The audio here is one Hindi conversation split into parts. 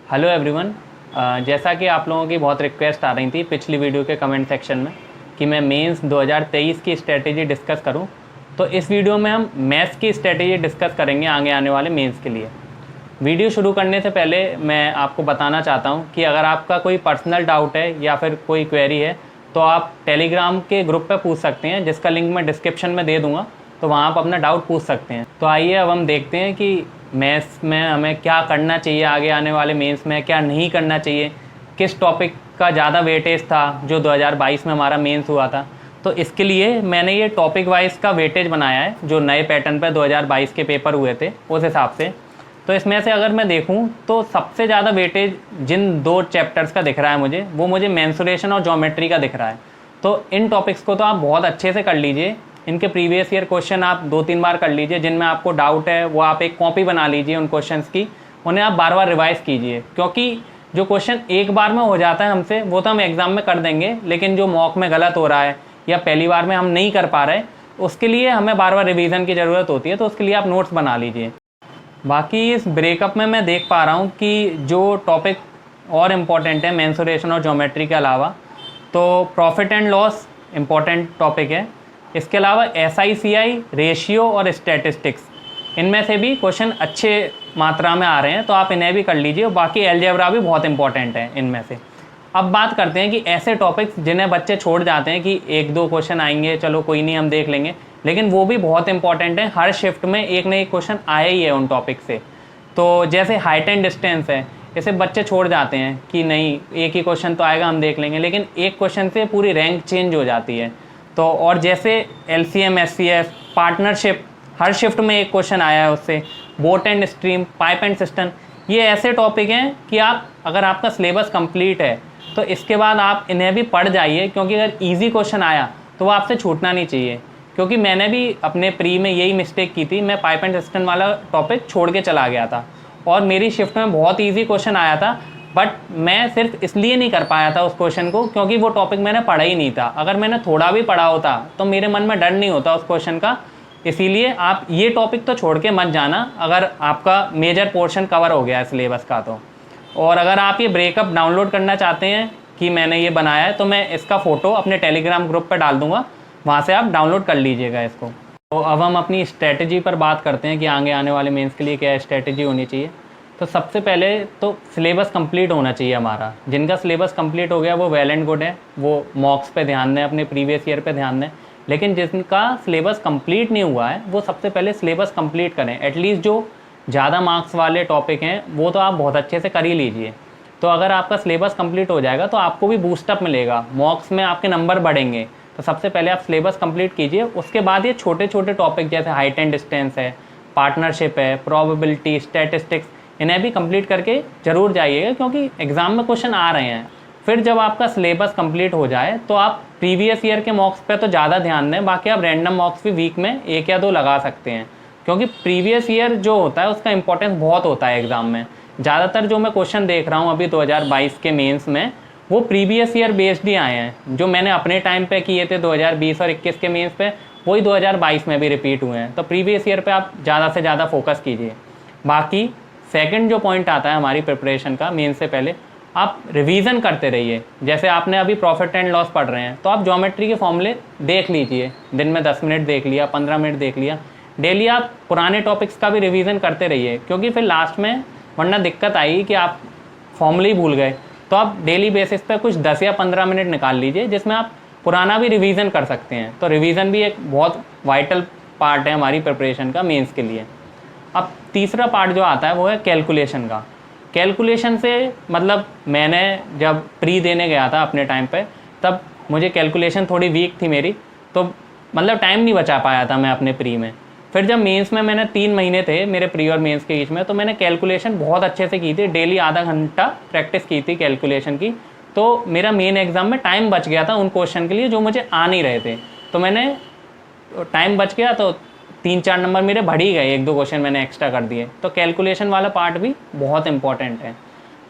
Hello everyone. जैसा कि आप लोगों की बहुत रिक्वेस्ट आ रही थी पिछली वीडियो के कमेंट सेक्शन में कि मैं मेंस 2023 की स्ट्रेटेजी डिस्कस करूं, तो इस वीडियो में हम मैथ्स की स्ट्रेटेजी डिस्कस करेंगे आगे आने वाले मेंस के लिए। वीडियो शुरू करने से पहले मैं आपको बताना चाहता हूं कि अगर आपका कोई पर्सनल डाउट है या फिर कोई क्वेरी है तो आप टेलीग्राम के ग्रुप पर पूछ सकते हैं, जिसका लिंक मैं डिस्क्रिप्शन में दे दूँगा, तो वहाँ आप अपना डाउट पूछ सकते हैं। तो आइए अब हम देखते हैं कि मैथ्स में हमें क्या करना चाहिए, आगे आने वाले मेंस में क्या नहीं करना चाहिए, किस टॉपिक का ज़्यादा वेटेज था जो 2022 में हमारा मेंस हुआ था। तो इसके लिए मैंने ये टॉपिक वाइज का वेटेज बनाया है जो नए पैटर्न पर 2022 के पेपर हुए थे उस हिसाब से। तो इसमें से अगर मैं देखूं तो सबसे ज़्यादा वेटेज जिन दो चैप्टर्स का दिख रहा है मुझे मेंसुरेशन और ज्योमेट्री का दिख रहा है। तो इन टॉपिक्स को तो आप बहुत अच्छे से कर लीजिए। इनके प्रीवियस ईयर क्वेश्चन आप 2-3 बार कर लीजिए, जिनमें आपको डाउट है वो आप एक कॉपी बना लीजिए उन क्वेश्चंस की, उन्हें आप बार बार रिवाइज कीजिए, क्योंकि जो क्वेश्चन एक बार में हो जाता है हमसे वो तो हम एग्ज़ाम में कर देंगे, लेकिन जो मॉक में गलत हो रहा है या पहली बार में हम नहीं कर पा रहे उसके लिए हमें बार बार रिवीजन की ज़रूरत होती है। तो उसके लिए आप नोट्स बना लीजिए। बाकी इस ब्रेकअप में मैं देख पा रहा हूँ कि जो टॉपिक और इम्पॉर्टेंट है मेंसुरेशन और ज्योमेट्री के अलावा, तो profit and loss important topic है। इसके अलावा SICI, रेशियो और स्टैटिस्टिक्स, इनमें से भी क्वेश्चन अच्छे मात्रा में आ रहे हैं, तो आप इन्हें भी कर लीजिए। बाकी एलजेब्रा भी बहुत इंपॉर्टेंट है इनमें से। अब बात करते हैं कि ऐसे टॉपिक्स जिन्हें बच्चे छोड़ जाते हैं कि 1-2 क्वेश्चन आएंगे, चलो कोई नहीं हम देख लेंगे, लेकिन वो भी बहुत इंपॉर्टेंट है। हर शिफ्ट में एक ना एक क्वेश्चन आया ही है उन टॉपिक से। तो जैसे हाइट एंड डिस्टेंस है, इसे बच्चे छोड़ जाते हैं कि नहीं एक ही क्वेश्चन तो आएगा हम देख लेंगे, लेकिन एक क्वेश्चन से पूरी रैंक चेंज हो जाती है। तो और जैसे LCM, SCF, पार्टनरशिप, हर शिफ्ट में एक क्वेश्चन आया है उससे। Boat and stream, pipe and system, ये ऐसे टॉपिक हैं कि आप अगर आपका सिलेबस कंप्लीट है तो इसके बाद आप इन्हें भी पढ़ जाइए, क्योंकि अगर इजी क्वेश्चन आया तो वो आपसे छूटना नहीं चाहिए। क्योंकि मैंने भी अपने प्री में यही मिस्टेक की थी, मैं पाइप एंड सिस्टम वाला टॉपिक छोड़ के चला गया था और मेरी शिफ्ट में बहुत ईजी क्वेश्चन आया था, बट मैं सिर्फ इसलिए नहीं कर पाया था उस क्वेश्चन को क्योंकि वो टॉपिक मैंने पढ़ा ही नहीं था। अगर मैंने थोड़ा भी पढ़ा होता तो मेरे मन में डर नहीं होता उस क्वेश्चन का। इसीलिए आप ये टॉपिक तो छोड़ के मत जाना अगर आपका मेजर पोर्शन कवर हो गया है सिलेबस का तो। और अगर आप ये ब्रेकअप डाउनलोड करना चाहते हैं कि मैंने ये बनाया है, तो मैं इसका फ़ोटो अपने टेलीग्राम ग्रुप पर डाल दूँगा, वहाँ से आप डाउनलोड कर लीजिएगा इसको। तो अब हम अपनी स्ट्रैटेजी पर बात करते हैं कि आगे आने वाले मेंस के लिए क्या स्ट्रैटेजी होनी चाहिए। तो सबसे पहले तो सिलेबस कंप्लीट होना चाहिए हमारा। जिनका सिलेबस कंप्लीट हो गया वो वेल एंड गुड है, वो मॉक्स पे ध्यान दें, अपने प्रीवियस ईयर पे ध्यान दें। लेकिन जिनका सिलेबस कंप्लीट नहीं हुआ है वो सबसे पहले सिलेबस कंप्लीट करें। एटलीस्ट जो ज़्यादा मार्क्स वाले टॉपिक हैं वो तो आप बहुत अच्छे से कर ही लीजिए। तो अगर आपका सिलेबस कंप्लीट हो जाएगा तो आपको भी बूस्टअप मिलेगा, मॉक्स में आपके नंबर बढ़ेंगे। तो सबसे पहले आप सिलेबस कंप्लीट कीजिए, उसके बाद ये छोटे छोटे टॉपिक जैसे हाइट एंड डिस्टेंस है, पार्टनरशिप है, प्रोबेबिलिटी, स्टैटिस्टिक्स, इन्हें भी कंप्लीट करके ज़रूर जाइएगा, क्योंकि एग्ज़ाम में क्वेश्चन आ रहे हैं। फिर जब आपका सिलेबस कंप्लीट हो जाए तो आप प्रीवियस ईयर के मॉक्स पे तो ज़्यादा ध्यान दें, बाकी आप रैंडम मॉक्स भी वीक में 1 या 2 लगा सकते हैं, क्योंकि प्रीवियस ईयर जो होता है उसका इंपॉर्टेंस बहुत होता है एग्ज़ाम में। ज़्यादातर जो मैं क्वेश्चन देख रहा हूँ अभी 2022 के मेंस में वो प्रीवियस ईयर बेस्ड ही आए हैं। जो मैंने अपने टाइम पे किए थे 2020 और 21 के मेंस पे, वही 2022 में भी रिपीट हुए हैं। तो प्रीवियस ईयर पे आप ज़्यादा से ज़्यादा फोकस कीजिए। बाकी सेकंड जो पॉइंट आता है हमारी प्रिपरेशन का, मेंस से पहले आप रिवीजन करते रहिए। जैसे आपने अभी प्रॉफिट एंड लॉस पढ़ रहे हैं तो आप ज्योमेट्री के फॉर्मूले देख लीजिए, दिन में 10 मिनट देख लिया, 15 मिनट देख लिया। डेली आप पुराने टॉपिक्स का भी रिवीजन करते रहिए, क्योंकि फिर लास्ट में वरना दिक्कत आई कि आप फॉर्मूले ही भूल गए। तो आप डेली बेसिस पे कुछ 10 या 15 मिनट निकाल लीजिए जिसमें आप पुराना भी रिवीजन कर सकते हैं। तो रिवीजन भी एक बहुत वाइटल पार्ट है हमारी प्रिपरेशन का मेंस के लिए। अब तीसरा पार्ट जो आता है वो है कैलकुलेशन का। कैलकुलेशन से मतलब मैंने जब प्री देने गया था अपने टाइम पे, तब मुझे कैलकुलेशन थोड़ी वीक थी मेरी, तो मतलब टाइम नहीं बचा पाया था मैं अपने प्री में। फिर जब मेंस में मैंने 3 महीने थे मेरे प्री और मेंस के बीच में, तो मैंने कैलकुलेशन बहुत अच्छे से की थी। डेली आधा घंटा प्रैक्टिस की थी कैलकुलेशन की। तो मेरा मेन एग्ज़ाम में टाइम बच गया था उन क्वेश्चन के लिए जो मुझे आ नहीं रहे थे। तो मैंने टाइम बच गया तो 3-4 नंबर मेरे बढ़ ही गए, 1-2 क्वेश्चन मैंने एक्स्ट्रा कर दिए। तो कैलकुलेशन वाला पार्ट भी बहुत इंपॉर्टेंट है।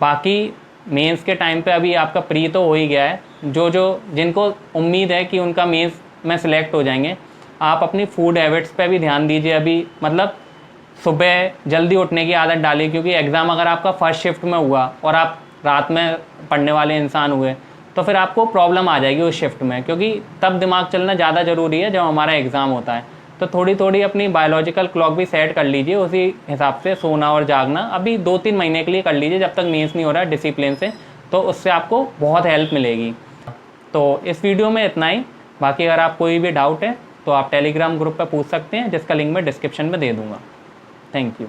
बाकी मेंस के टाइम पे अभी आपका प्री तो हो ही गया है। जिनको उम्मीद है कि उनका मेंस में सिलेक्ट हो जाएंगे, आप अपनी फूड हैबिट्स पे भी ध्यान दीजिए। अभी मतलब सुबह जल्दी उठने की आदत डालिए, क्योंकि एग्ज़ाम अगर आपका फर्स्ट शिफ्ट में हुआ और आप रात में पढ़ने वाले इंसान हुए तो फिर आपको प्रॉब्लम आ जाएगी उस शिफ्ट में, क्योंकि तब दिमाग चलना ज़्यादा ज़रूरी है जब हमारा एग्ज़ाम होता है। तो थोड़ी थोड़ी अपनी बायोलॉजिकल क्लॉक भी सेट कर लीजिए, उसी हिसाब से सोना और जागना अभी 2-3 महीने के लिए कर लीजिए, जब तक मेंस नहीं हो रहा है डिसिप्लिन से, तो उससे आपको बहुत हेल्प मिलेगी। तो इस वीडियो में इतना ही। बाकी अगर आप कोई भी डाउट है तो आप टेलीग्राम ग्रुप पर पूछ सकते हैं, जिसका लिंक मैं डिस्क्रिप्शन में दे दूँगा। Thank you.